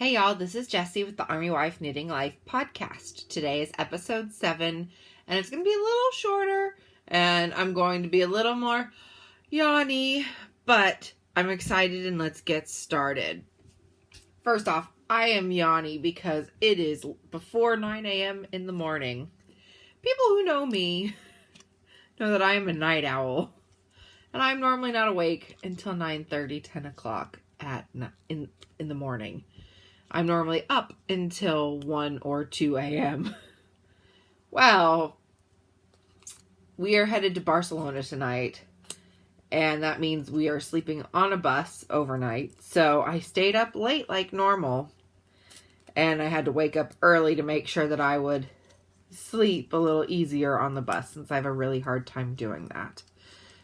Hey y'all, this is Jessie with the Army Wife Knitting Life podcast. Today is episode 7, and it's going to be a little shorter, and I'm going to be a little more yawny, but I'm excited and let's get started. First off, I am yawny because it is before 9 a.m. in the morning. People who know me know that I am a night owl, and I'm normally not awake until 9:30, 10 o'clock in the morning. I'm normally up until 1 or 2 a.m. Well, we are headed to Barcelona tonight, and that means we are sleeping on a bus overnight. So I stayed up late like normal, and I had to wake up early to make sure that I would sleep a little easier on the bus since I have a really hard time doing that.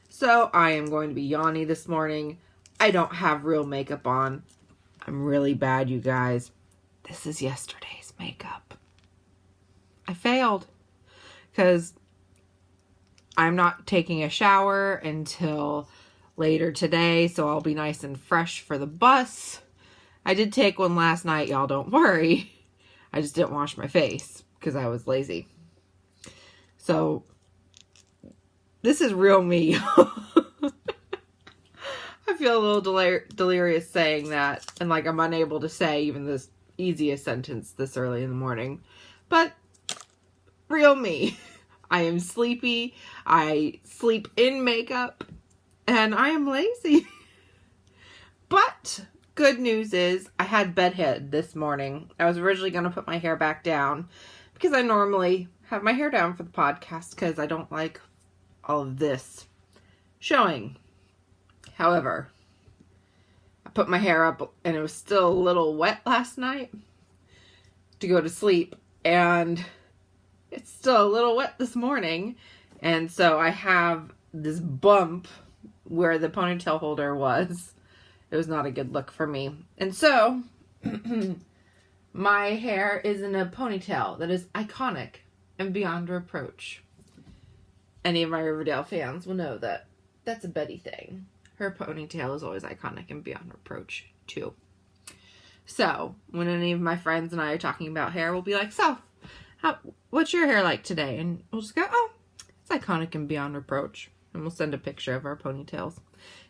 So I am going to be yawny this morning. I don't have real makeup on. I'm really bad, you guys. This is yesterday's makeup. I failed because I'm not taking a shower until later today, so I'll be nice and fresh for the bus. I did take one last night, y'all, don't worry. I just didn't wash my face because I was lazy. So, this is real me. I feel a little delirious saying that, and like I'm unable to say even this easiest sentence this early in the morning. But, real me. I am sleepy, I sleep in makeup, and I am lazy. But, good news is, I had bedhead this morning. I was originally going to put my hair back down, because I normally have my hair down for the podcast, because I don't like all of this showing. However, I put my hair up and it was still a little wet last night to go to sleep, and it's still a little wet this morning, and so I have this bump where the ponytail holder was. It was not a good look for me. And so, my hair is in a ponytail that is iconic and beyond reproach. Any of my Riverdale fans will know that that's a Betty thing. Her ponytail is always iconic and beyond reproach, too. So, when any of my friends and I are talking about hair, we'll be like, so, what's your hair like today? And we'll just go, oh, it's iconic and beyond reproach. And we'll send a picture of our ponytails.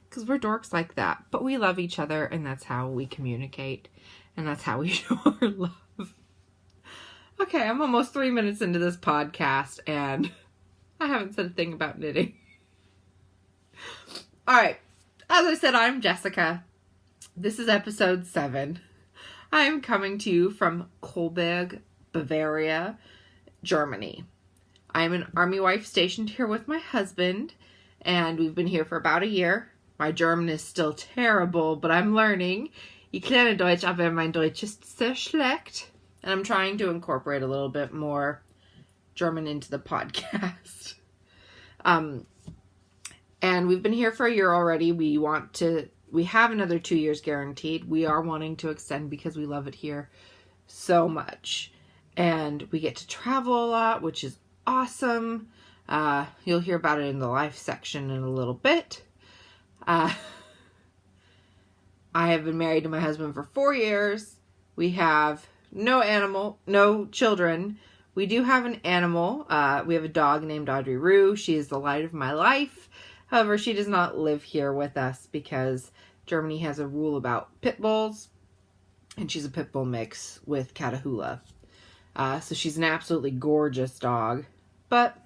Because we're dorks like that. But we love each other, and that's how we communicate. And that's how we show our love. Okay, I'm almost 3 minutes into this podcast, and I haven't said a thing about knitting. Alright. As I said, I'm Jessica. This is episode 7. I am coming to you from Kolberg, Bavaria, Germany. I am an army wife stationed here with my husband, and we've been here for about a year. My German is still terrible, but I'm learning. Ich lerne Deutsch, aber mein Deutsch ist sehr schlecht. And I'm trying to incorporate a little bit more German into the podcast. And we've been here for a year already. We have another 2 years guaranteed. We are wanting to extend because we love it here so much. And we get to travel a lot, which is awesome. You'll hear about it in the life section in a little bit. I have been married to my husband for 4 years. We have no children. We do have an animal. We have a dog named Audrey Rue. She is the light of my life. However, she does not live here with us because Germany has a rule about pit bulls, and she's a pit bull mix with Catahoula. So she's an absolutely gorgeous dog, but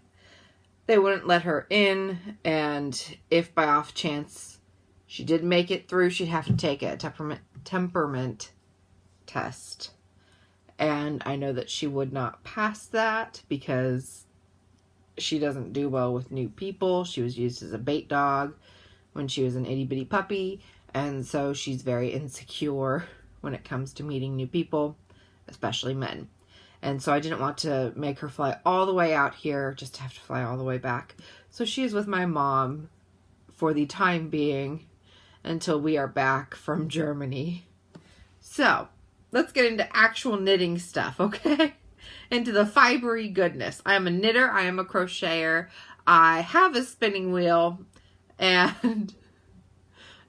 they wouldn't let her in, and if by off chance she did make it through, she'd have to take a temperament test. And I know that she would not pass that because she doesn't do well with new people. She was used as a bait dog when she was an itty bitty puppy. And so she's very insecure when it comes to meeting new people, especially men. And so I didn't want to make her fly all the way out here just to have to fly all the way back. So she is with my mom for the time being until we are back from Germany. So let's get into actual knitting stuff, okay? Into the fibery goodness. I am a knitter. I am a crocheter. I have a spinning wheel and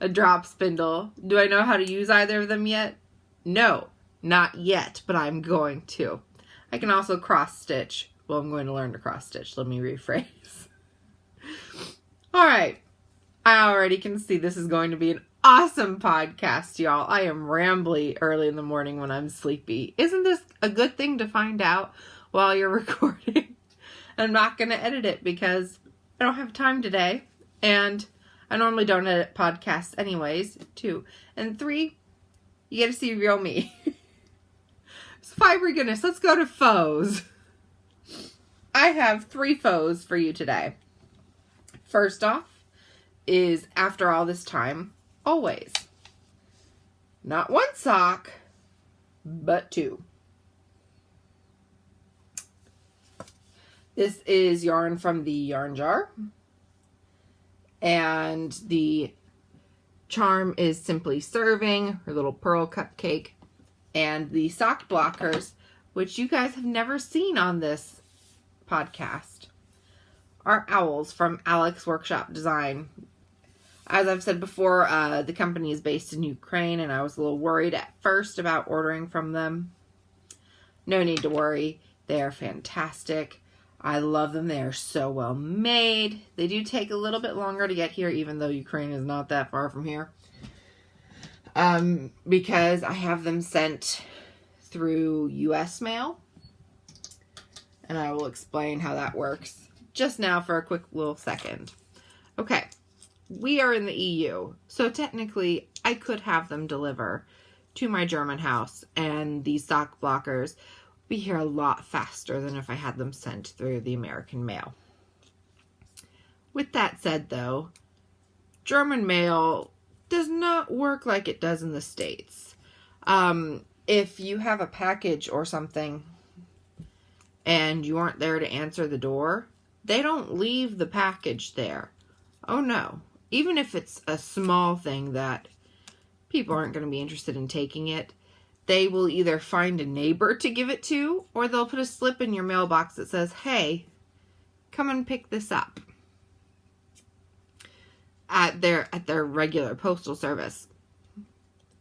a drop spindle. Do I know how to use either of them yet? No. Not yet, but I'm going to. I can also cross stitch. Well, I'm going to learn to cross stitch. Let me rephrase. All right. I already can see this is going to be an awesome podcast, y'all. I am rambly early in the morning when I'm sleepy. Isn't this a good thing to find out while you're recording? I'm not going to edit it because I don't have time today. And I normally don't edit podcasts anyways, 2. And 3, you get to see real me. So fibery goodness, let's go to foes. I have 3 foes for you today. First off is after all this time, always. Not 1 sock, but 2. This is yarn from the yarn jar. And the charm is Simply Serving, her little pearl cupcake. And the sock blockers, which you guys have never seen on this podcast, are owls from Alex Workshop Design. As I've said before, the company is based in Ukraine, and I was a little worried at first about ordering from them. No need to worry. They are fantastic. I love them. They are so well made. They do take a little bit longer to get here, even though Ukraine is not that far from here. Because I have them sent through US mail. And I will explain how that works just now for a quick little second. Okay. We are in the EU, so technically I could have them deliver to my German house, and these sock blockers be here a lot faster than if I had them sent through the American mail. With that said, though, German mail does not work like it does in the States. If you have a package or something and you aren't there to answer the door, they don't leave the package there. Oh no. Even if it's a small thing that people aren't going to be interested in taking it, they will either find a neighbor to give it to, or they'll put a slip in your mailbox that says, hey, come and pick this up at their regular postal service.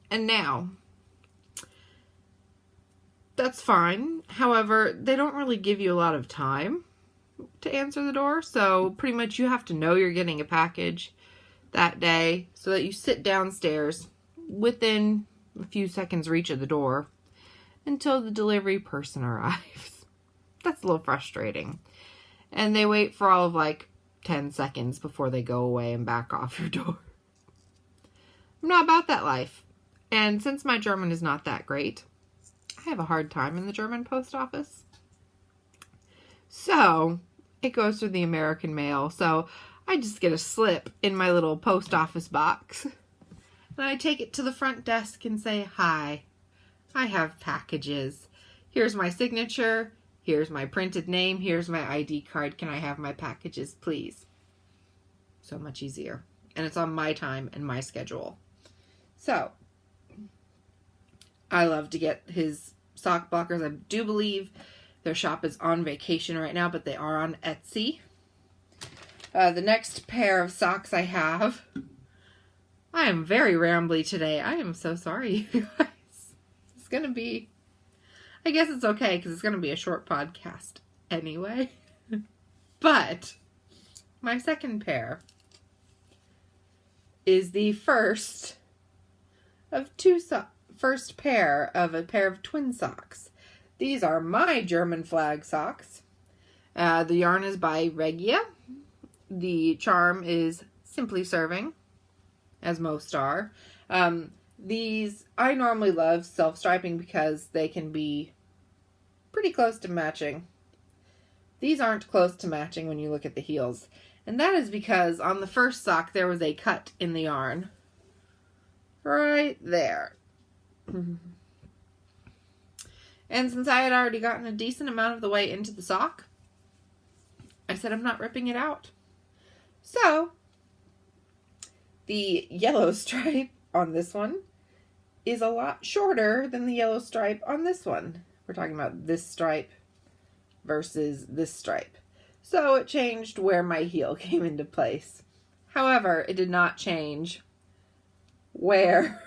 And now, that's fine. However, they don't really give you a lot of time to answer the door, so pretty much you have to know you're getting a package that day so that you sit downstairs within a few seconds reach of the door until the delivery person arrives. That's a little frustrating. And they wait for all of like 10 seconds before they go away and back off your door. I'm not about that life. And since my German is not that great, I have a hard time in the German post office. So it goes through the American mail. So I just get a slip in my little post office box. And I take it to the front desk and say, hi, I have packages. Here's my signature. Here's my printed name. Here's my ID card. Can I have my packages, please? So much easier. And it's on my time and my schedule. So, I love to get his sock blockers. I do believe their shop is on vacation right now, but they are on Etsy. The next pair of socks I have, I am very rambly today. I am so sorry, you guys. It's going to be, I guess it's okay because it's going to be a short podcast anyway. But my second pair is the first of first pair of a pair of twin socks. These are my German flag socks. The yarn is by Regia. The charm is Simply Serving, as most are. These, I normally love self-striping because they can be pretty close to matching. These aren't close to matching when you look at the heels. And that is because on the first sock there was a cut in the yarn. Right there. And since I had already gotten a decent amount of the way into the sock, I said I'm not ripping it out. So, the yellow stripe on this one is a lot shorter than the yellow stripe on this one. We're talking about this stripe versus this stripe. So it changed where my heel came into place. However, it did not change where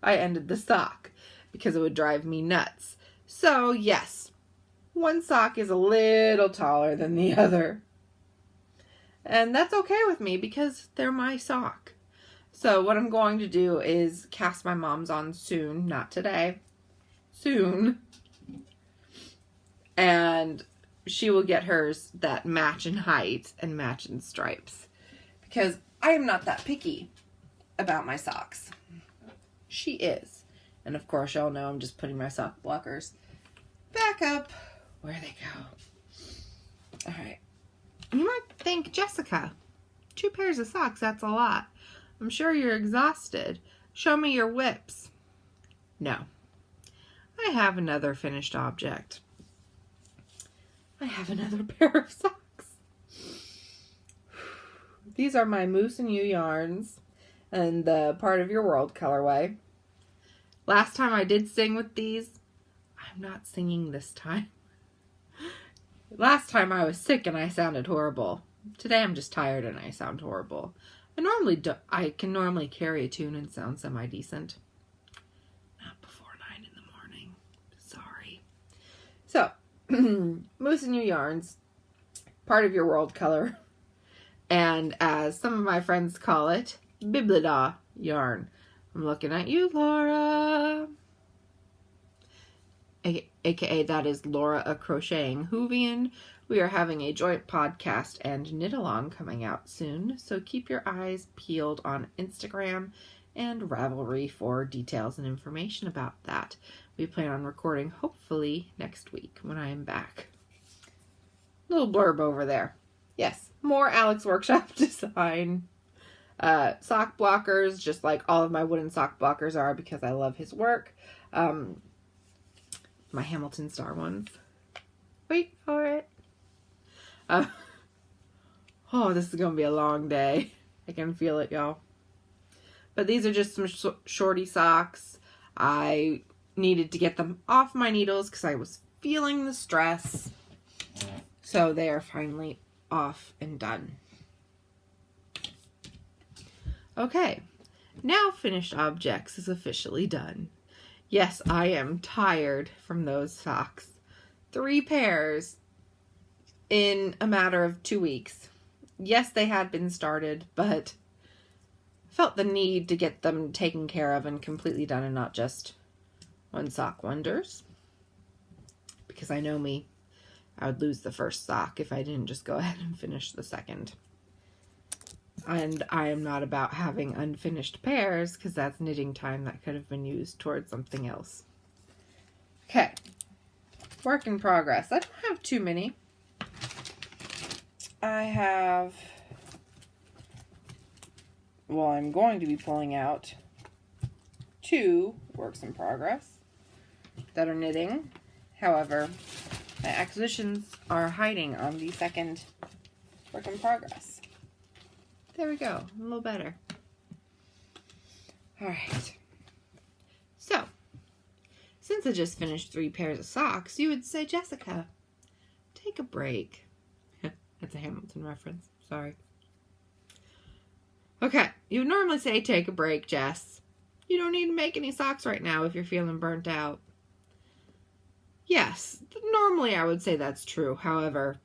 I ended the sock, because it would drive me nuts. So yes, one sock is a little taller than the other. And that's okay with me because they're my sock. So what I'm going to do is cast my mom's on soon, not today, soon. And she will get hers that match in height and match in stripes. Because I am not that picky about my socks. She is. And of course, y'all know I'm just putting my sock blockers back up where they go. All right. You might think, Jessica, 2 pairs of socks, that's a lot. I'm sure you're exhausted. Show me your whips. No. I have another finished object. I have another pair of socks. These are my Moose and You yarns and the Part of Your World colorway. Last time I did sing with these. I'm not singing this time. Last time I was sick and I sounded horrible. Today I'm just tired and I sound horrible. I can normally carry a tune and sound semi-decent. Not before 9 in the morning. Sorry. So, Moose and You yarns, Part of Your World color, and as some of my friends call it, Biblidaw yarn. I'm looking at you, Laura. AKA that is Laura a Crocheting Hoovian. We are having a joint podcast and knit-along coming out soon, so keep your eyes peeled on Instagram and Ravelry for details and information about that. We plan on recording hopefully next week when I am back. Little blurb over there. Yes, more Alex Workshop design. Sock blockers, just like all of my wooden sock blockers are because I love his work. My Hamilton Star ones. Wait for it. Oh, this is going to be a long day. I can feel it, y'all. But these are just some shorty socks. I needed to get them off my needles because I was feeling the stress. So they are finally off and done. Okay, now Finished Objects is officially done. Yes, I am tired from those socks. 3 pairs in a matter of 2 weeks. Yes, they had been started, but felt the need to get them taken care of and completely done and not just one sock wonders. Because I know me, I would lose the first sock if I didn't just go ahead and finish the second. And I am not about having unfinished pairs because that's knitting time that could have been used towards something else. Okay. Work in progress. I don't have too many. I'm going to be pulling out 2 works in progress that are knitting. However, my acquisitions are hiding on the second work in progress. There we go. A little better. All right. So, since I just finished 3 pairs of socks, you would say, Jessica, take a break. That's a Hamilton reference. Sorry. Okay. You would normally say, take a break, Jess. You don't need to make any socks right now if you're feeling burnt out. Yes. Normally I would say that's true. However,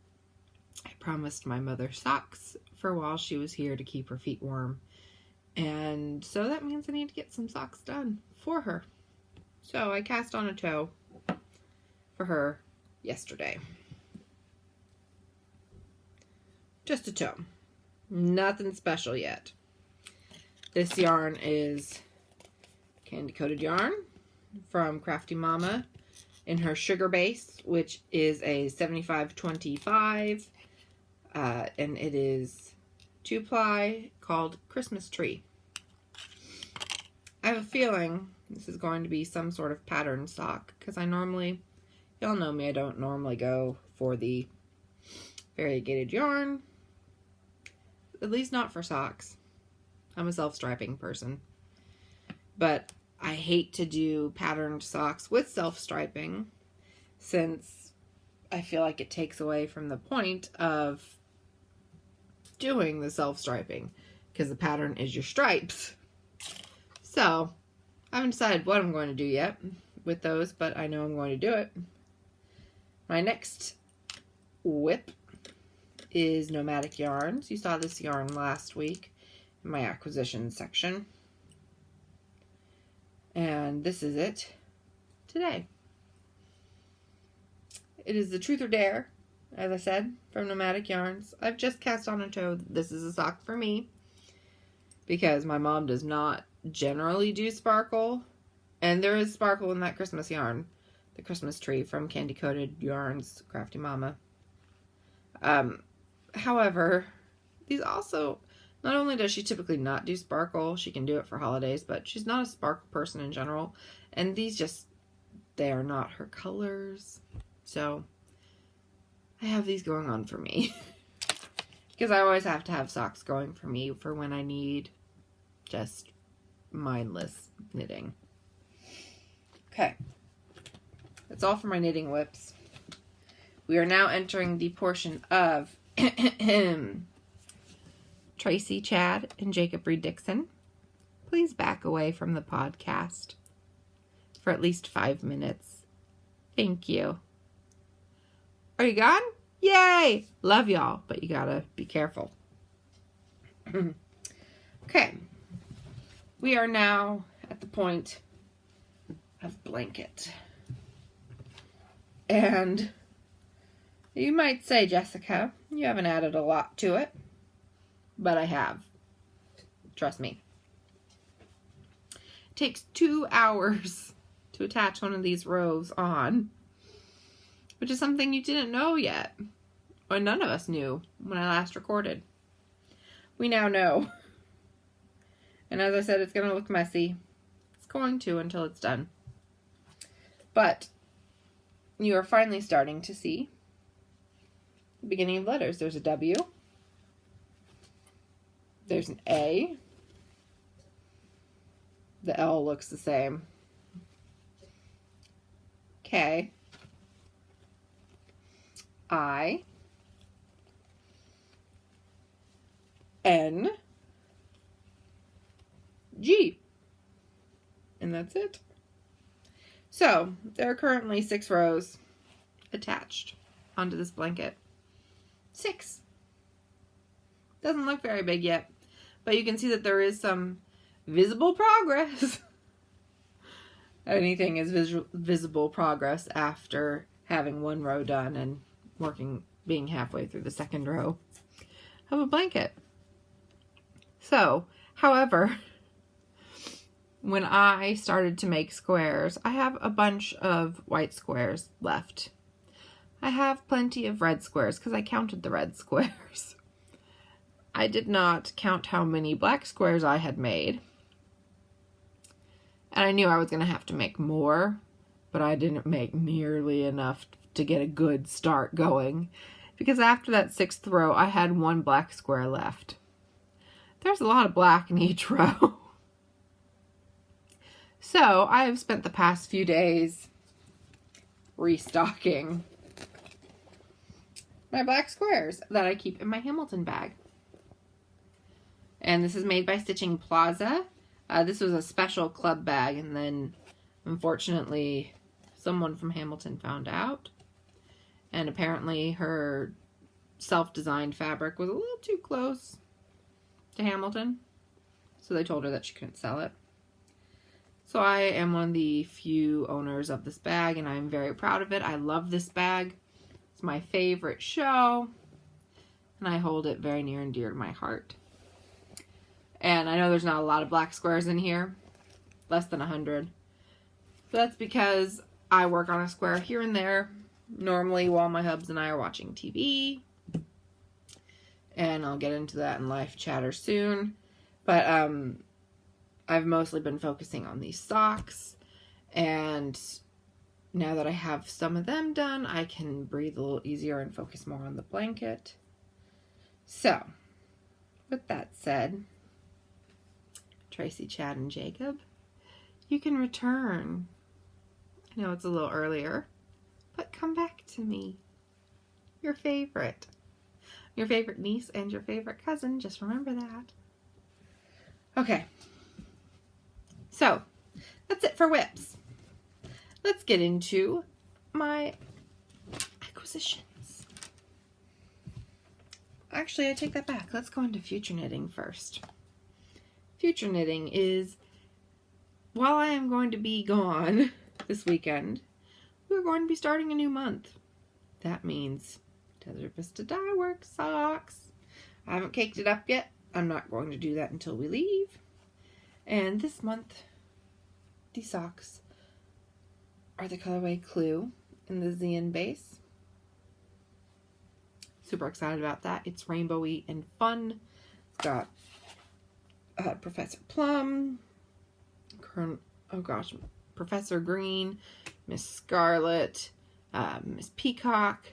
I promised my mother socks for while she was here to keep her feet warm. And so that means I need to get some socks done for her. So I cast on a toe for her yesterday. Just a toe. Nothing special yet. This yarn is candy coated yarn from Crafty Mama in her sugar base, which is a 75-25. And it is 2-ply called Christmas Tree. I have a feeling this is going to be some sort of pattern sock because y'all know me, I don't normally go for the variegated yarn, at least not for socks. I'm a self-striping person, but I hate to do patterned socks with self-striping since I feel like it takes away from the point of doing the self-striping because the pattern is your stripes. So I haven't decided what I'm going to do yet. with those, but I know I'm going to do it. My next whip is Nomadic Yarns. You saw this yarn last week in my acquisition section. And this is it today. It is the Truth or Dare, as I said, from Nomadic Yarns. I've just cast on a toe. This is a sock for me because my mom does not generally do sparkle. And there is sparkle in that Christmas yarn, the Christmas tree from Candy Coated Yarns, Crafty Mama. However, these also, not only does she typically not do sparkle, she can do it for holidays, but she's not a sparkle person in general. And these just, they are not her colors. So I have these going on for me because I always have to have socks going for me for when I need just mindless knitting. Okay, that's all for my knitting whips. We are now entering the portion of Tracy, Chad, and Jacob Reed Dixon. Please back away from the podcast for at least 5 minutes. Thank you. Are you gone? Yay! Love y'all, but you gotta be careful. Okay. We are now at the point of blanket. And you might say, Jessica, you haven't added a lot to it. But I have. Trust me. It takes 2 hours to attach one of these rows on, which is something you didn't know yet, or none of us knew when I last recorded. We now know. And as I said, it's going to look messy. It's going to until it's done. But you are finally starting to see the beginning of letters. There's a W. There's an A. The L looks the same. K. I. N. G. And that's it. So, there are currently 6 rows attached onto this blanket. 6. Doesn't look very big yet, but you can see that there is some visible progress. Anything is visible progress after having 1 row done and being halfway through the 2nd row of a blanket. So, however, when I started to make squares, I have a bunch of white squares left. I have plenty of red squares because I counted the red squares. I did not count how many black squares I had made. And I knew I was going to have to make more, but I didn't make nearly enough to get a good start going. Because after that 6th row, I had 1 black square left. There's a lot of black in each row. So, I have spent the past few days restocking my black squares that I keep in my Hamilton bag. And this is made by Stitching Plaza. This was a special club bag, and then, unfortunately, someone from Hamilton found out. And apparently her self-designed fabric was a little too close to Hamilton. So they told her that she couldn't sell it. So I am one of the few owners of this bag, and I'm very proud of it. I love this bag. It's my favorite show, and I hold it very near and dear to my heart. And I know there's not a lot of black squares in here, less than 100. But that's because I work on a square here and there, normally while my hubs and I are watching TV. And I'll get into that in live chatter soon. But I've mostly been focusing on these socks, and now that I have some of them done, I can breathe a little easier and focus more on the blanket. So, with that said, Tracy, Chad, and Jacob, you can return. I know it's a little earlier, but come back to me. Your favorite niece and your favorite cousin, just remember that. Okay. So, that's it for whips. let's get into my acquisitions. Actually, I take that back. Let's go into future knitting first. Future knitting is, while I am going to be gone this weekend, we're going to be starting a new month. That means Desert Vista Dye Works socks. I haven't caked it up yet. I'm not going to do that until we leave. And this month, these socks are the colorway Clue in the Zen base. Super excited about that. It's rainbowy and fun. It's got Professor Plum, Professor Green, Miss Scarlet, Miss Peacock.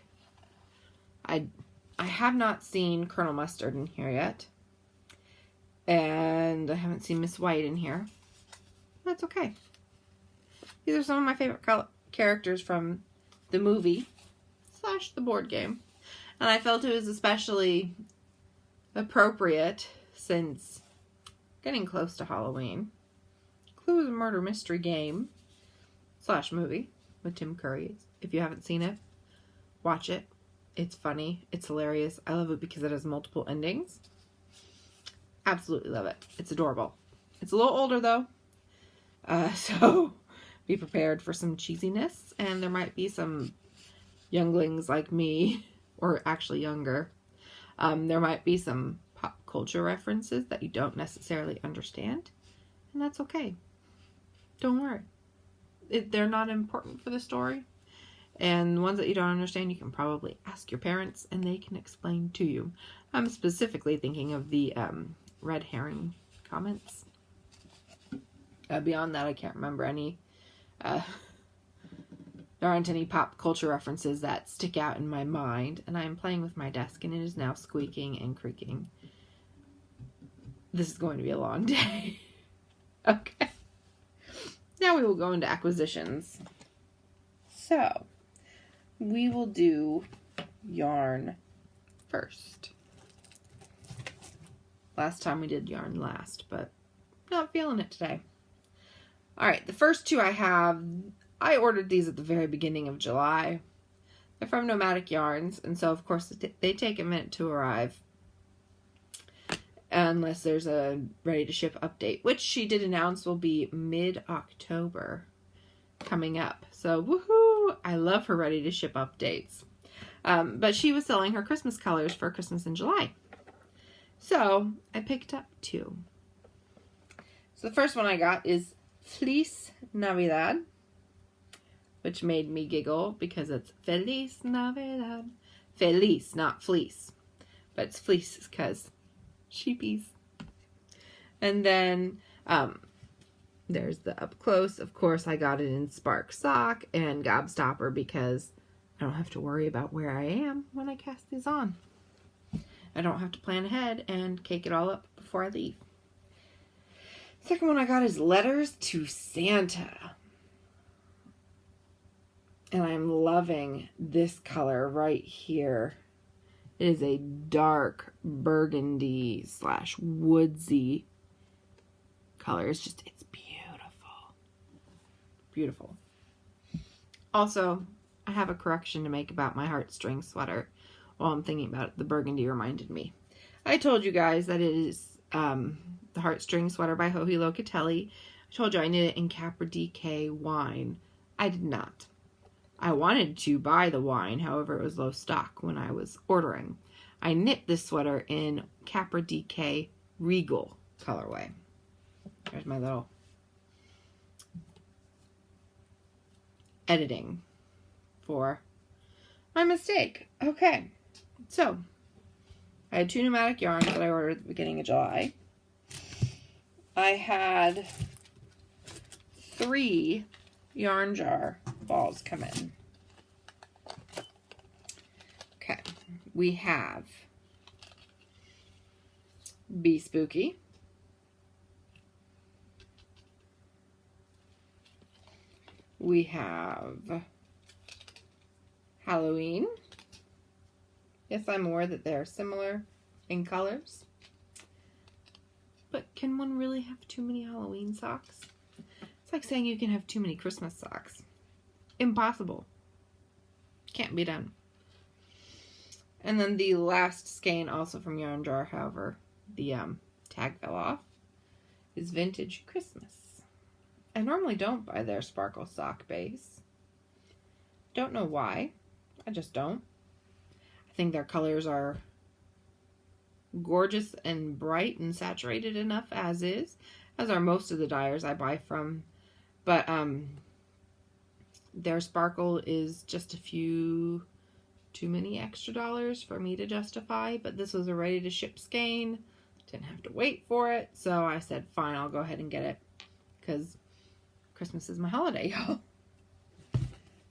I have not seen Colonel Mustard in here yet. And I haven't seen Miss White in here. That's okay. These are some of my favorite characters from the movie / the board game. And I felt it was especially appropriate since getting close to Halloween. Clue is a murder mystery game / movie with Tim Curry. If you haven't seen it, watch it. It's funny. It's hilarious. I love it because it has multiple endings. Absolutely love it. It's adorable. It's a little older though. So be prepared for some cheesiness, and there might be some younglings like me, or actually younger. There might be some pop culture references that you don't necessarily understand, and that's okay. Don't worry. They're not important for the story, and the ones that you don't understand, you can probably ask your parents, and they can explain to you. I'm specifically thinking of the red herring comments. Beyond that, I can't remember any. There aren't any pop culture references that stick out in my mind, and I am playing with my desk, and it is now squeaking and creaking. This is going to be a long day. Okay. Now we will go into acquisitions. So, we will do yarn first. Last time we did yarn last, but not feeling it today. Alright, the first two I ordered these at the very beginning of July. They're from Nomadic Yarns, and so of course they take a minute to arrive. Unless there's a ready-to-ship update, which she did announce will be mid-October coming up. So, woohoo! I love her ready-to-ship updates. But she was selling her Christmas colors for Christmas in July. So, I picked up two. So, the first one I got is Feliz Navidad, which made me giggle because it's Feliz Navidad. Feliz, not fleece. But it's fleece because sheepies. And then there's the up close. Of course, I got it in Spark Sock and Gobstopper because I don't have to worry about where I am when I cast these on. I don't have to plan ahead and cake it all up before I leave. Second one I got is Letters to Santa. And I'm loving this color right here. It is a dark burgundy / woodsy color. It's beautiful. Beautiful. Also, I have a correction to make about my heartstring sweater. While I'm thinking about it, the burgundy reminded me. I told you guys that it is the heartstring sweater by Joji Locatelli. I told you I knit it in Capra DK wine. I did not. I wanted to buy the wine, however it was low stock when I was ordering. I knit this sweater in Capra DK Regal colorway. There's my little editing for my mistake. Okay, so I had two Nomadic yarns that I ordered at the beginning of July. I had 3 yarn jar balls come in. Okay, we have Be Spooky, we have Halloween. Yes, I'm aware that they're similar in colors, but can one really have too many Halloween socks? It's like saying you can have too many Christmas socks. Impossible. Can't be done. And then the last skein, also from Yarn Jar, however, the tag fell off, is Vintage Christmas. I normally don't buy their sparkle sock base. Don't know why. I just don't. I think their colors are gorgeous and bright and saturated enough as is, as are most of the dyers I buy from. But their sparkle is just a few too many extra dollars for me to justify. But this was a ready to ship skein. Didn't have to wait for it. So I said, fine, I'll go ahead and get it. Because Christmas is my holiday, y'all.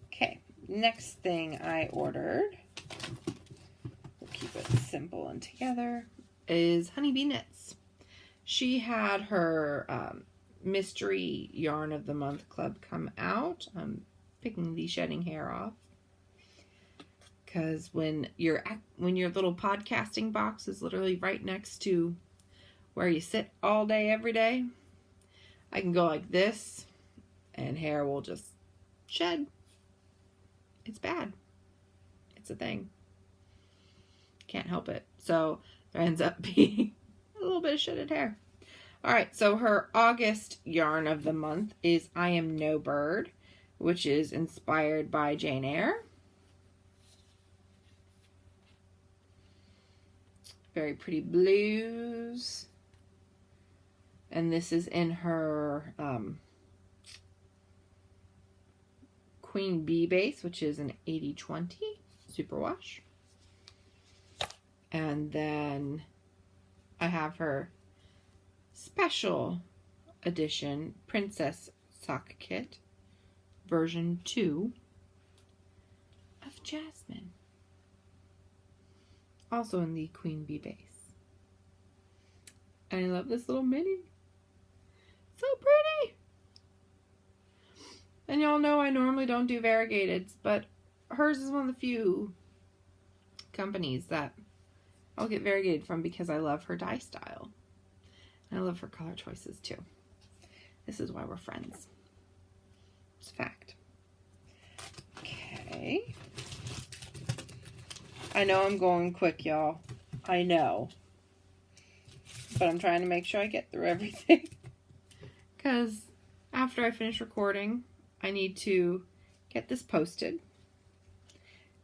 Okay, next thing I ordered, we'll keep it simple and together, is Honeybee Knits. She had her mystery yarn of the month club come out. I'm picking the shedding hair off. Because when your little podcasting box is literally right next to where you sit all day, every day, I can go like this and hair will just shed. It's bad. It's a thing. Can't help it. So there ends up being a little bit of shedded hair. Alright, so her August yarn of the month is I Am No Bird, which is inspired by Jane Eyre. Very pretty blues. And this is in her Queen Bee base, which is an 80/20 superwash. And then I have her special edition Princess Sock Kit version 2 of Jasmine. Also in the Queen Bee base. And I love this little mini. So pretty! And y'all know I normally don't do variegateds, but hers is one of the few companies that I'll get variegated from because I love her dye style. And I love her color choices too. This is why we're friends. It's a fact. Okay. I know I'm going quick, y'all. I know. But I'm trying to make sure I get through everything. Because after I finish recording, I need to get this posted.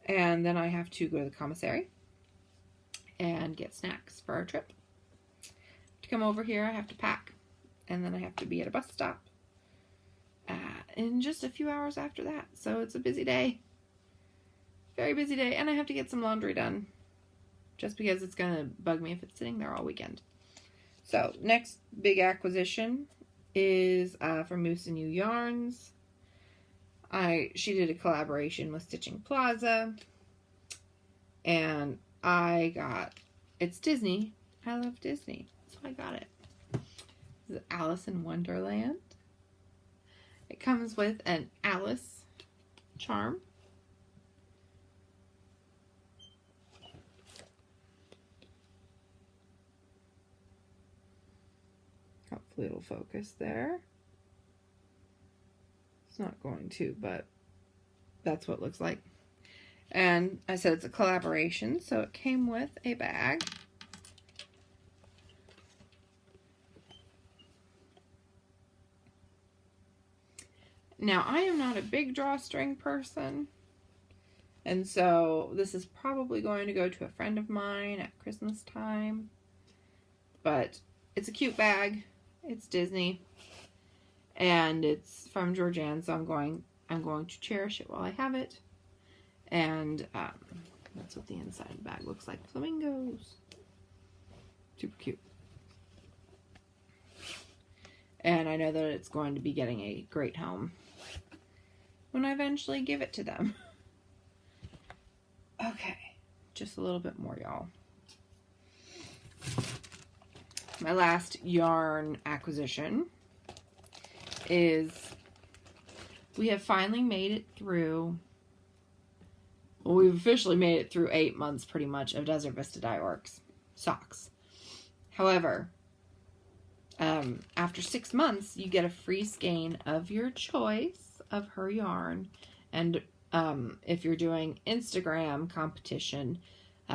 And then I have to go to the commissary and get snacks for our trip. To come over here, I have to pack. And then I have to be at a bus stop in just a few hours after that. So it's a busy day. Very busy day. And I have to get some laundry done. Just because it's going to bug me if it's sitting there all weekend. So, next big acquisition is from Moose and You Yarns. She did a collaboration with Stitching Plaza. And I got, it's Disney. I love Disney. So I got it. This is Alice in Wonderland. It comes with an Alice charm. Hopefully it'll focus there. It's not going to, but that's what it looks like. And I said it's a collaboration, so it came with a bag. Now, I am not a big drawstring person, and so this is probably going to go to a friend of mine at Christmas time. But it's a cute bag. It's Disney, and it's from Georgianne, so I'm going to cherish it while I have it. And that's what the inside of the bag looks like. Flamingos. Super cute. And I know that it's going to be getting a great home when I eventually give it to them. Okay, just a little bit more, y'all. My last yarn acquisition is we have finally made it through, well, we've officially made it through 8 months pretty much of Desert Vista Dye Works socks. However, after 6 months, you get a free skein of your choice of her yarn, And if you're doing Instagram competition,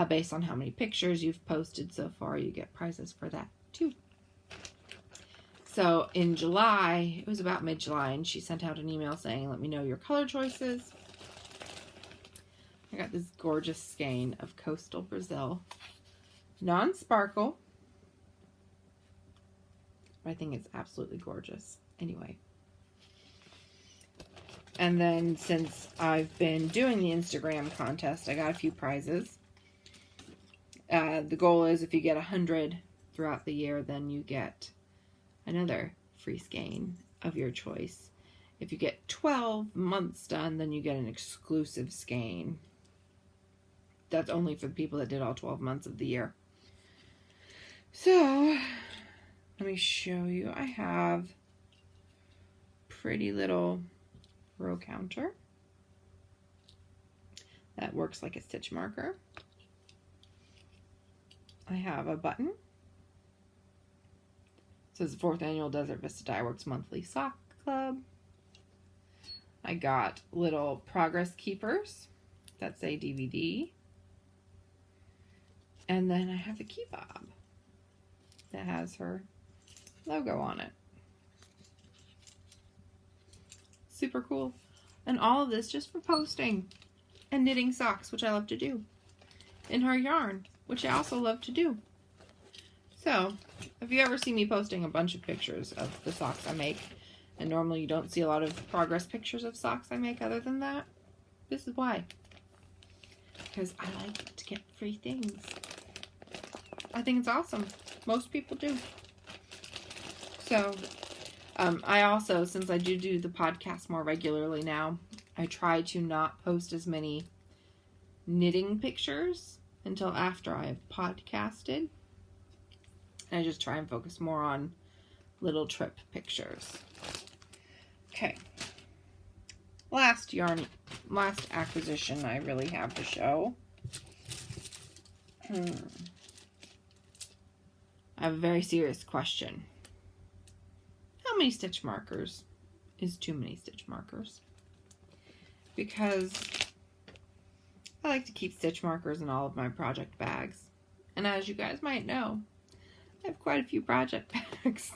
based on how many pictures you've posted so far, you get prizes for that too. So in July, it was about mid-July, and she sent out an email saying, let me know your color choices. I got this gorgeous skein of Coastal Brazil. Non-sparkle. I think it's absolutely gorgeous. Anyway. And then since I've been doing the Instagram contest, I got a few prizes. The goal is if you get 100 throughout the year, then you get another free skein of your choice. If you get 12 months done, then you get an exclusive skein. That's only for the people that did all 12 months of the year. So, let me show you. I have pretty little row counter that works like a stitch marker. I have a button. It says 4th Annual Desert Vista Dye Works Monthly Sock Club. I got little progress keepers that say DVD. And then I have a key fob that has her logo on it. Super cool. And all of this just for posting and knitting socks, which I love to do. And her yarn, which I also love to do. So, if you ever see me posting a bunch of pictures of the socks I make, and normally you don't see a lot of progress pictures of socks I make other than that, this is why. Because I like to get free things. I think it's awesome. Most people do. So, I also, since I do the podcast more regularly now, I try to not post as many knitting pictures until after I have podcasted. And I just try and focus more on little trip pictures. Okay. Last acquisition I really have to show. I have a very serious question. How many stitch markers is too many stitch markers? Because I like to keep stitch markers in all of my project bags. And as you guys might know, I have quite a few project bags.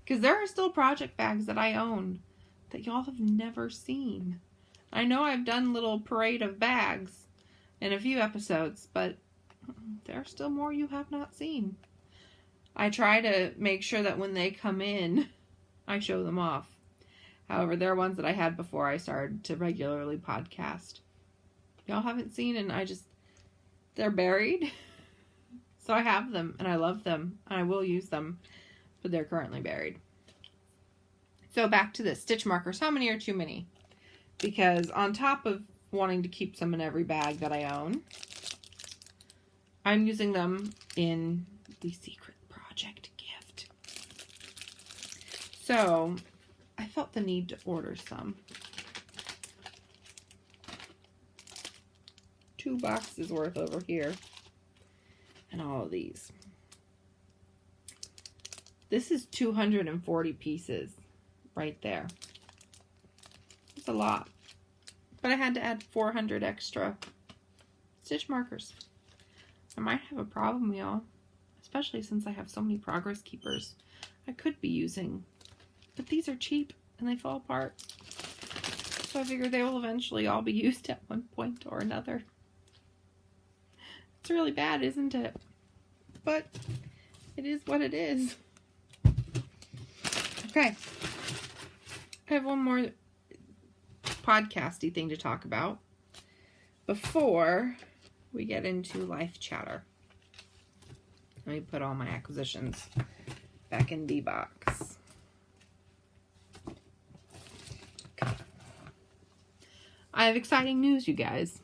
Because there are still project bags that I own that y'all have never seen. I know I've done little parade of bags in a few episodes, but there are still more you have not seen. I try to make sure that when they come in, I show them off. However, there are ones that I had before I started to regularly podcast. Y'all haven't seen, and they're buried. So I have them, and I love them, and I will use them, but they're currently buried. So back to this, stitch markers. How many are too many? Because on top of wanting to keep some in every bag that I own, I'm using them in the secret project gift. So I felt the need to order some. 2 boxes worth over here. And all of these. This is 240 pieces right there. It's a lot. But I had to add 400 extra stitch markers. I might have a problem, y'all. Especially since I have so many progress keepers I could be using. But these are cheap and they fall apart. So I figure they will eventually all be used at one point or another. It's really bad, isn't it? But it is what it is. Okay. I have one more podcasty thing to talk about before we get into life chatter. Let me put all my acquisitions back in the box. Okay. I have exciting news, you guys.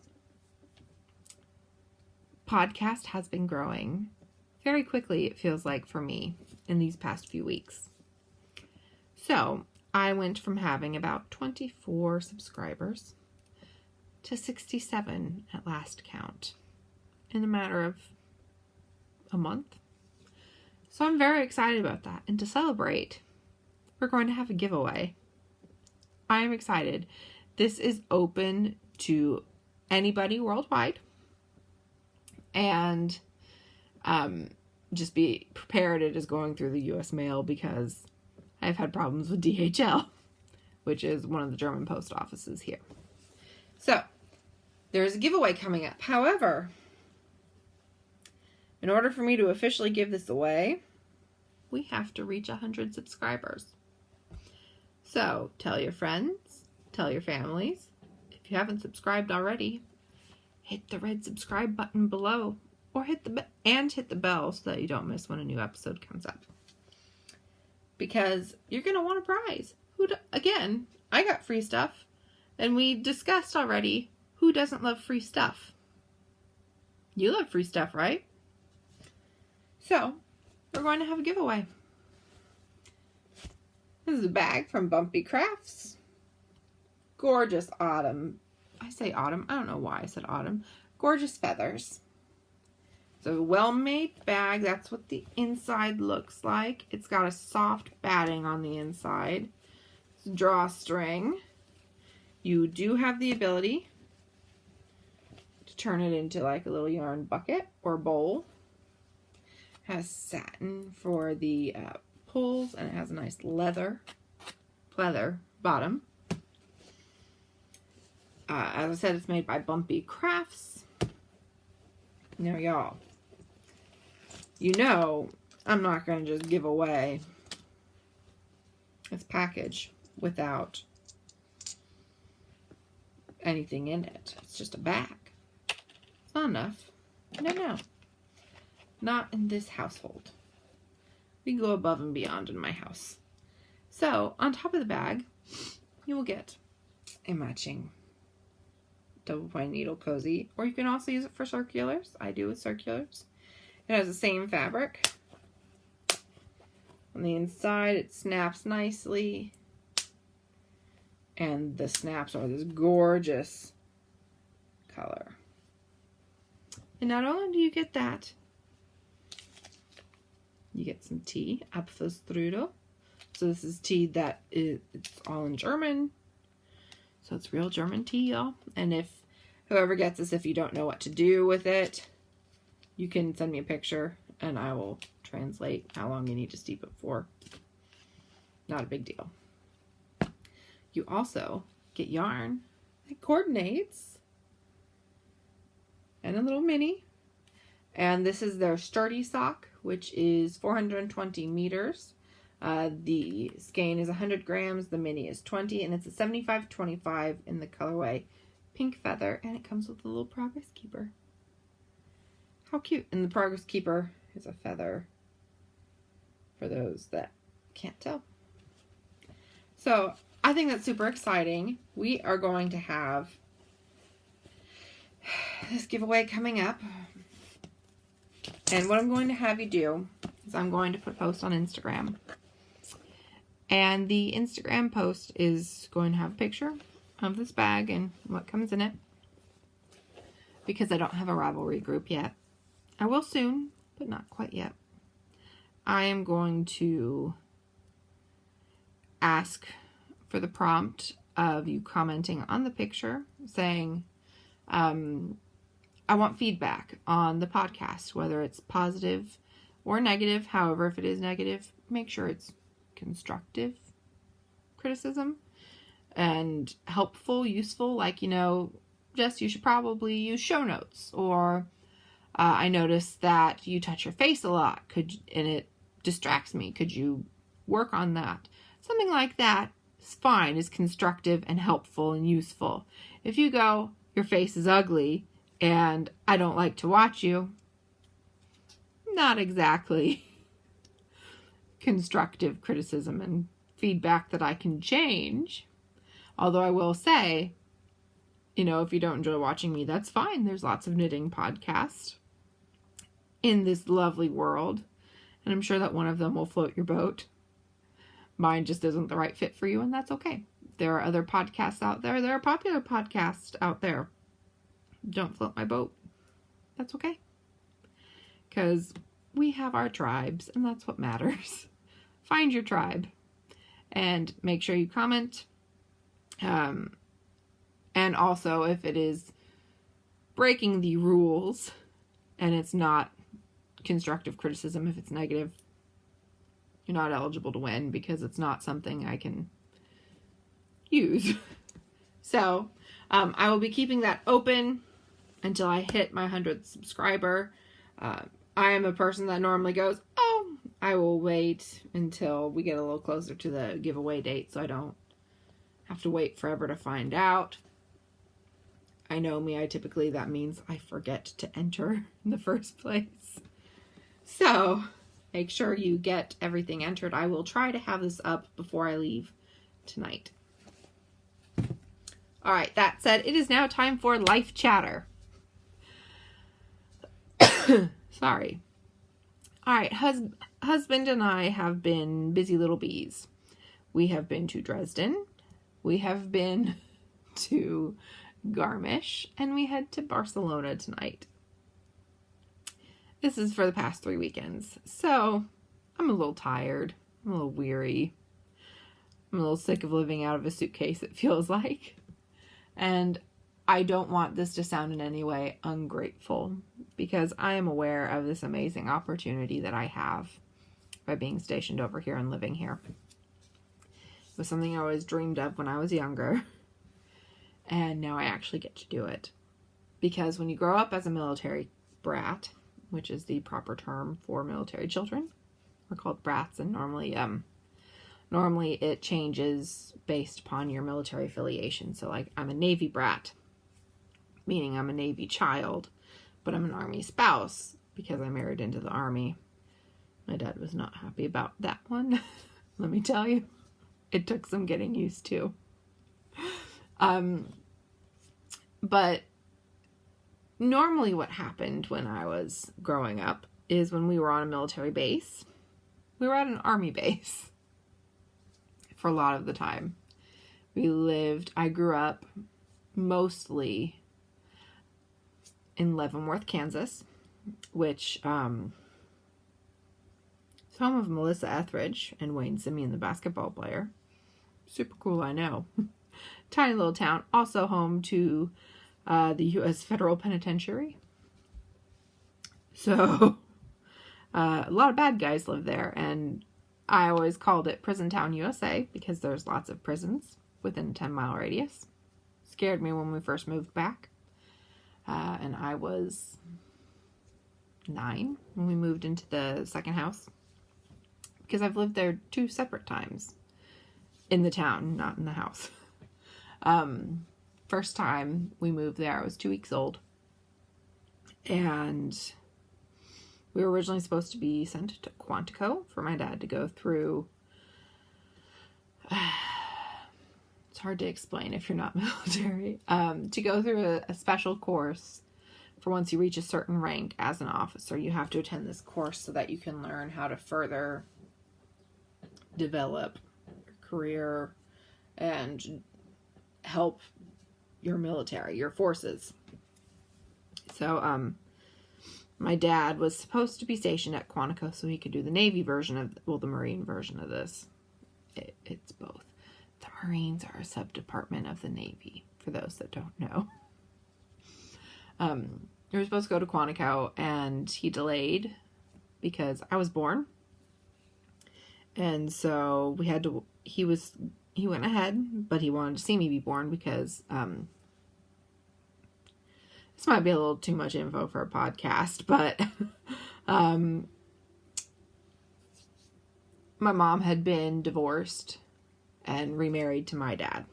Podcast has been growing very quickly, it feels like, for me in these past few weeks. So I went from having about 24 subscribers to 67 at last count in a matter of a month. So I'm very excited about that. And to celebrate, we're going to have a giveaway. I am excited. This is open to anybody worldwide. And just be prepared, it is going through the U.S. mail because I've had problems with DHL, which is one of the German post offices here. So, there's a giveaway coming up. However, in order for me to officially give this away, we have to reach 100 subscribers. So, tell your friends, tell your families. If you haven't subscribed already, hit the red subscribe button below, or hit the bell so that you don't miss when a new episode comes up. Because you're going to want a prize. Again, I got free stuff, and we discussed already who doesn't love free stuff. You love free stuff, right? So, we're going to have a giveaway. This is a bag from Bumpy Crafts. Gorgeous autumn. I say autumn. I don't know why I said autumn. Gorgeous feathers. It's a well-made bag. That's what the inside looks like. It's got a soft batting on the inside. It's a drawstring. You do have the ability to turn it into like a little yarn bucket or bowl. It has satin for the pulls, and it has a nice leather bottom. As I said, it's made by Bumpy Crafts. Now, y'all, you know I'm not going to just give away this package without anything in it. It's just a bag. It's not enough. No. Not in this household. We go above and beyond in my house. So, on top of the bag, you will get a matching double point needle cozy, or you can also use it for circulars. I do with circulars. It has the same fabric. On the inside, it snaps nicely, and the snaps are this gorgeous color. And not only do you get that, you get some tea, Apfelstrudel. So this is tea that it's all in German. So it's real German tea, y'all. And if whoever gets this, if you don't know what to do with it, you can send me a picture and I will translate how long you need to steep it for. Not a big deal. You also get yarn that coordinates and a little mini. And this is their sturdy sock, which is 420 meters. The skein is 100 grams, the mini is 20, and it's a 75-25 in the colorway Pink Feather, and it comes with a little Progress Keeper. How cute. And the Progress Keeper is a feather for those that can't tell. So, I think that's super exciting. We are going to have this giveaway coming up. And what I'm going to have you do is I'm going to put a post on Instagram. And the Instagram post is going to have a picture of this bag and what comes in it. Because I don't have a Ravelry group yet. I will soon, but not quite yet. I am going to ask for the prompt of you commenting on the picture saying, I want feedback on the podcast, whether it's positive or negative. However, if it is negative, make sure it's constructive criticism and helpful, useful, like, Jess, you should probably use show notes, or I noticed that you touch your face a lot, and it distracts me. Could you work on that? Something like that is fine, is constructive and helpful and useful. If you go, your face is ugly and I don't like to watch you, not exactly constructive criticism and feedback that I can change. Although I will say, if you don't enjoy watching me, that's fine. There's lots of knitting podcasts in this lovely world, and I'm sure that one of them will float your boat. Mine just isn't the right fit for you, and that's okay. There are other podcasts out there. There are popular podcasts out there. Don't float my boat. That's okay. Because we have our tribes, and that's what matters. Find your tribe. And make sure you comment. And also, if it is breaking the rules and it's not constructive criticism, if it's negative, you're not eligible to win because it's not something I can use. So I will be keeping that open until I hit my 100th subscriber. I am a person that normally goes, oh, I will wait until we get a little closer to the giveaway date so I don't have to wait forever to find out. I know me, that means I forget to enter in the first place. So make sure you get everything entered. I will try to have this up before I leave tonight. All right, that said, it is now time for life chatter. Sorry. All right, husband and I have been busy little bees. We have been to Dresden. We have been to Garmisch, and we head to Barcelona tonight. This is for the past 3 weekends. So I'm a little tired. I'm a little weary. I'm a little sick of living out of a suitcase, it feels like. And I don't want this to sound in any way ungrateful, because I am aware of this amazing opportunity that I have by being stationed over here and living here. It was something I always dreamed of when I was younger. And now I actually get to do it. Because when you grow up as a military brat, which is the proper term for military children, we're called brats, and normally it changes based upon your military affiliation. So like, I'm a Navy brat, meaning I'm a Navy child, but I'm an Army spouse because I married into the Army. My dad was not happy about that one. Let me tell you, it took some getting used to. But normally what happened when I was growing up is when we were on a military base, we were at an Army base for a lot of the time. I grew up mostly in Leavenworth, Kansas, which is home of Melissa Etheridge and Wayne Simeon, the basketball player. Super cool, I know. Tiny little town, also home to the U.S. Federal Penitentiary. So, a lot of bad guys live there, and I always called it Prison Town, USA, because there's lots of prisons within a 10-mile radius. Scared me when we first moved back, and I was 9 when we moved into the second house, because I've lived there 2 separate times in the town, not in the house. First time we moved there, I was 2 weeks old, and we were originally supposed to be sent to Quantico for my dad to go through. It's hard to explain if you're not military. To go through a special course for once you reach a certain rank as an officer. You have to attend this course so that you can learn how to further develop your career and help your military, your forces. So, my dad was supposed to be stationed at Quantico so he could do the Navy version of, the Marine version of this. It's both. The Marines are a sub-department of the Navy, for those that don't know. We were supposed to go to Quantico, and he delayed because I was born. And so he went ahead, but he wanted to see me be born because, this might be a little too much info for a podcast, but, my mom had been divorced and remarried to my dad.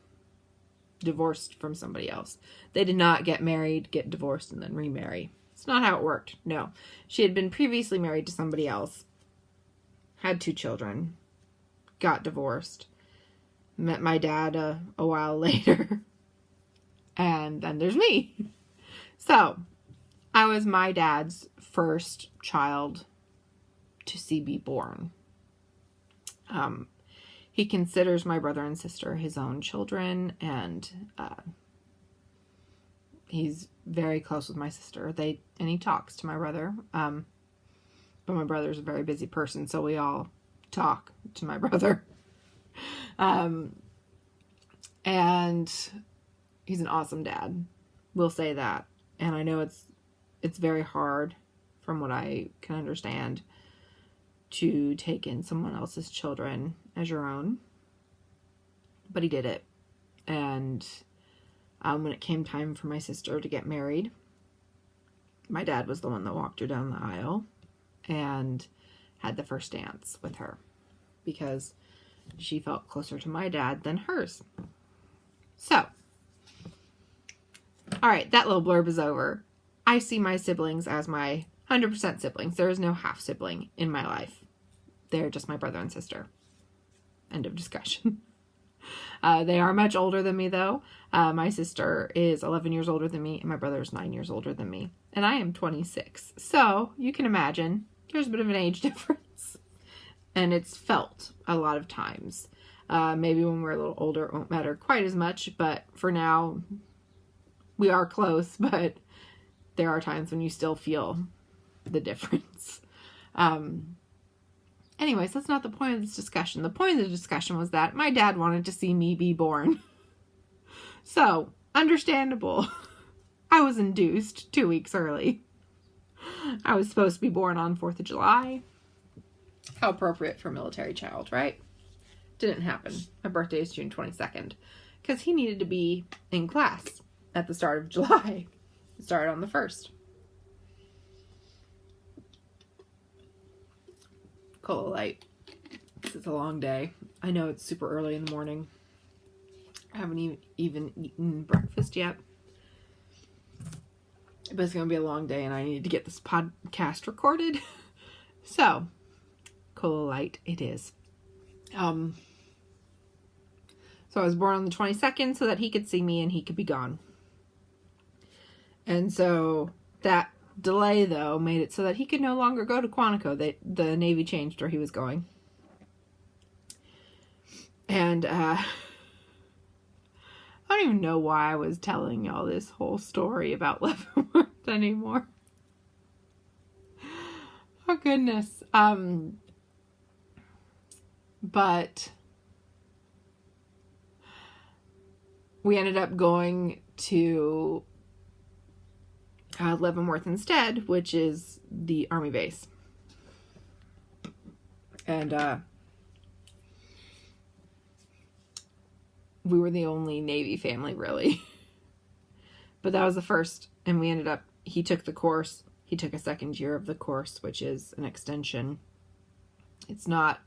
Divorced from somebody else. They did not get married, get divorced, and then remarry. It's not how it worked. No. She had been previously married to somebody else, had 2 children, got divorced, met my dad a while later, and then there's me. So, I was my dad's first child to see be born. He considers my brother and sister his own children, and he's very close with my sister. And he talks to my brother, but my brother's a very busy person, so we all talk to my brother. And he's an awesome dad. We'll say that. And I know it's very hard, from what I can understand, to take in someone else's children as your own. But he did it. And when it came time for my sister to get married, my dad was the one that walked her down the aisle and had the first dance with her, because she felt closer to my dad than hers. So, all right, that little blurb is over. I see my siblings as my 100% siblings. There is no half sibling in my life. They're just my brother and sister. End of discussion. They are much older than me, though. My sister is 11 years older than me, and my brother is 9 years older than me. And I am 26. So, you can imagine, there's a bit of an age difference. And it's felt a lot of times. Maybe when we're a little older, it won't matter quite as much. But for now, we are close. But there are times when you still feel the difference. Anyways, that's not the point of this discussion. The point of the discussion was that my dad wanted to see me be born. So, understandable. I was induced 2 weeks early. I was supposed to be born on 4th of July. How appropriate for a military child, right? Didn't happen. My birthday is June 22nd. Because he needed to be in class at the start of July. It started on the 1st. Cola Light. It's a long day. I know it's super early in the morning. I haven't even eaten breakfast yet. But it's going to be a long day, and I need to get this podcast recorded. So, Cola Light it is. So I was born on the 22nd so that he could see me and he could be gone. And so that delay, though, made it so that he could no longer go to Quantico. The Navy changed where he was going. And I don't even know why I was telling y'all this whole story about Leavenworth anymore. Oh, goodness. But we ended up going to Leavenworth instead, which is the Army base. And we were the only Navy family, really. But that was the first, and we ended up, he took the course. He took a second year of the course, which is an extension. It's not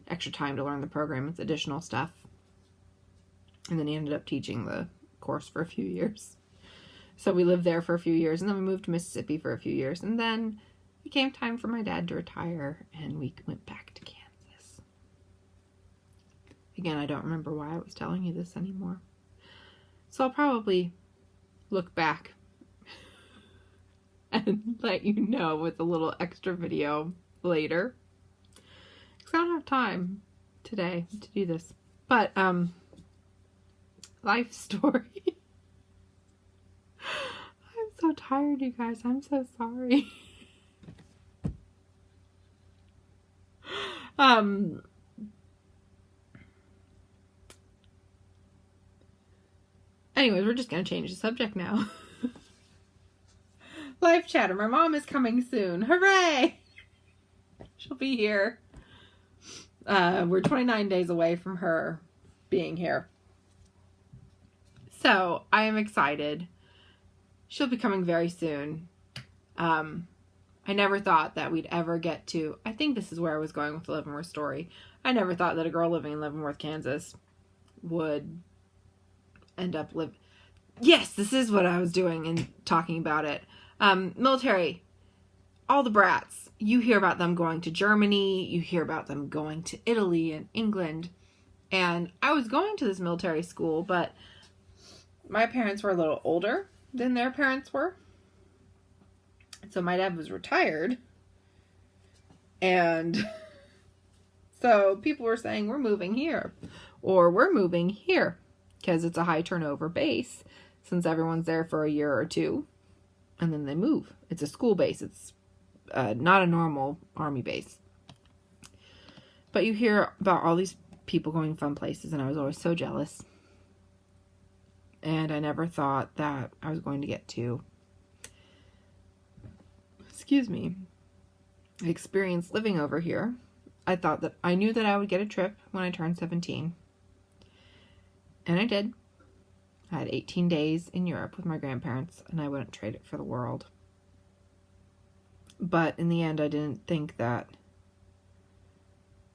extra time to learn the program, it's additional stuff. And then he ended up teaching the course for a few years. So we lived there for a few years, and then we moved to Mississippi for a few years. And then it came time for my dad to retire, and we went back to Kansas. Again, I don't remember why I was telling you this anymore. So I'll probably look back and let you know with a little extra video later. Because I don't have time today to do this. But, life story. I'm so tired, you guys. I'm so sorry. Anyways, we're just going to change the subject now. Life chatter. My mom is coming soon. Hooray! She'll be here. We're 29 days away from her being here. So, I am excited. She'll be coming very soon. I never thought that we'd ever get to... I think this is where I was going with the Leavenworth story. I never thought that a girl living in Leavenworth, Kansas would end up living... Yes, this is what I was doing and talking about it. Military. All the brats. You hear about them going to Germany. You hear about them going to Italy and England. And I was going to this military school, but my parents were a little older than their parents were. So my dad was retired. And so people were saying, we're moving here. Or we're moving here. Because it's a high turnover base. Since everyone's there for a year or two. And then they move. It's a school base. It's not a normal Army base. But you hear about all these people going fun places. And I was always so jealous. And I never thought that I was going to get to, experience living over here. I knew that I would get a trip when I turned 17. And I did. I had 18 days in Europe with my grandparents, and I wouldn't trade it for the world. But in the end, I didn't think that.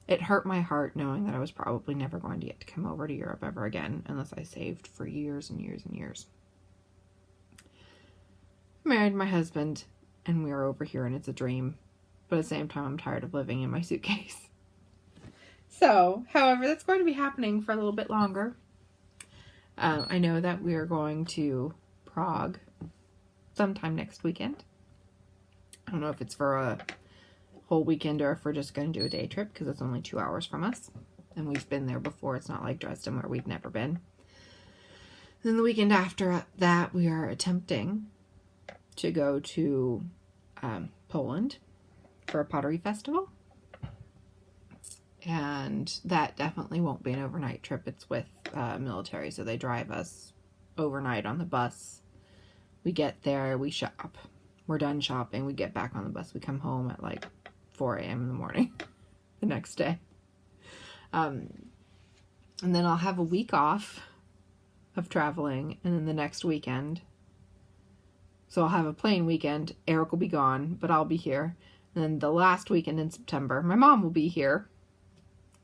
It hurt my heart knowing that I was probably never going to get to come over to Europe ever again unless I saved for years and years and years. I married my husband, and we are over here, and it's a dream. But at the same time, I'm tired of living in my suitcase. So, however, that's going to be happening for a little bit longer. I know that we are going to Prague sometime next weekend. I don't know if it's for a whole weekend or if we're just going to do a day trip because it's only 2 hours from us. And we've been there before. It's not like Dresden where we've never been. Then the weekend after that, we are attempting to go to Poland for a pottery festival. And that definitely won't be an overnight trip. It's with military, so they drive us overnight on the bus. We get there, we shop. We're done shopping, we get back on the bus. We come home at like 4 a.m. in the morning the next day. And then I'll have a week off of traveling, and then the next weekend. So I'll have a plain weekend. Eric will be gone, but I'll be here. And then the last weekend in September, my mom will be here.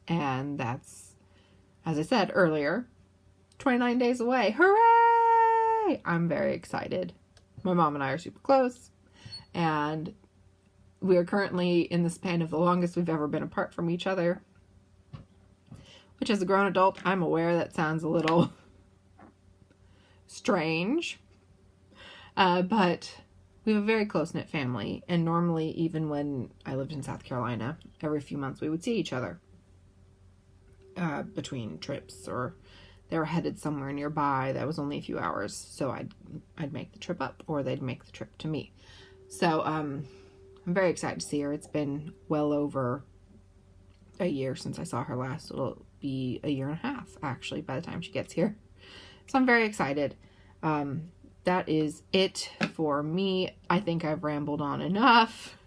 And that's, as I said earlier, 29 days away. Hooray! I'm very excited. My mom and I are super close. And we are currently in the span of the longest we've ever been apart from each other. Which, as a grown adult, I'm aware that sounds a little strange. But we have a very close-knit family. And normally, even when I lived in South Carolina, every few months we would see each other. Between trips, or they were headed somewhere nearby that was only a few hours, so I'd make the trip up, or they'd make the trip to me. So I'm very excited to see her. It's been well over a year since I saw her last. It'll be a year and a half actually by the time she gets here, so I'm very excited. That is it for me. I think I've rambled on enough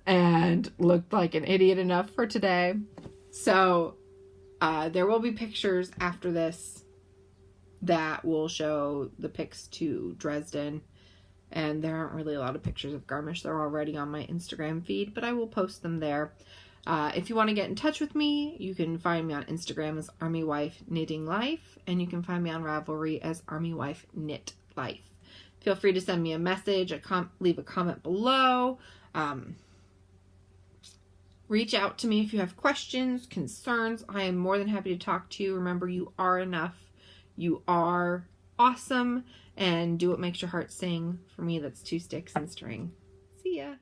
and looked like an idiot enough for today. So, there will be pictures after this that will show the pics to Dresden. And there aren't really a lot of pictures of Garmisch. They're already on my Instagram feed, but I will post them there. If you want to get in touch with me, you can find me on Instagram as armywifeknitlife, and you can find me on Ravelry as armywifeknitlife. Feel free to send me a message, leave a comment below. Reach out to me if you have questions, concerns. I am more than happy to talk to you. Remember, you are enough. You are awesome. And do what makes your heart sing. For me, that's 2 sticks and string. See ya.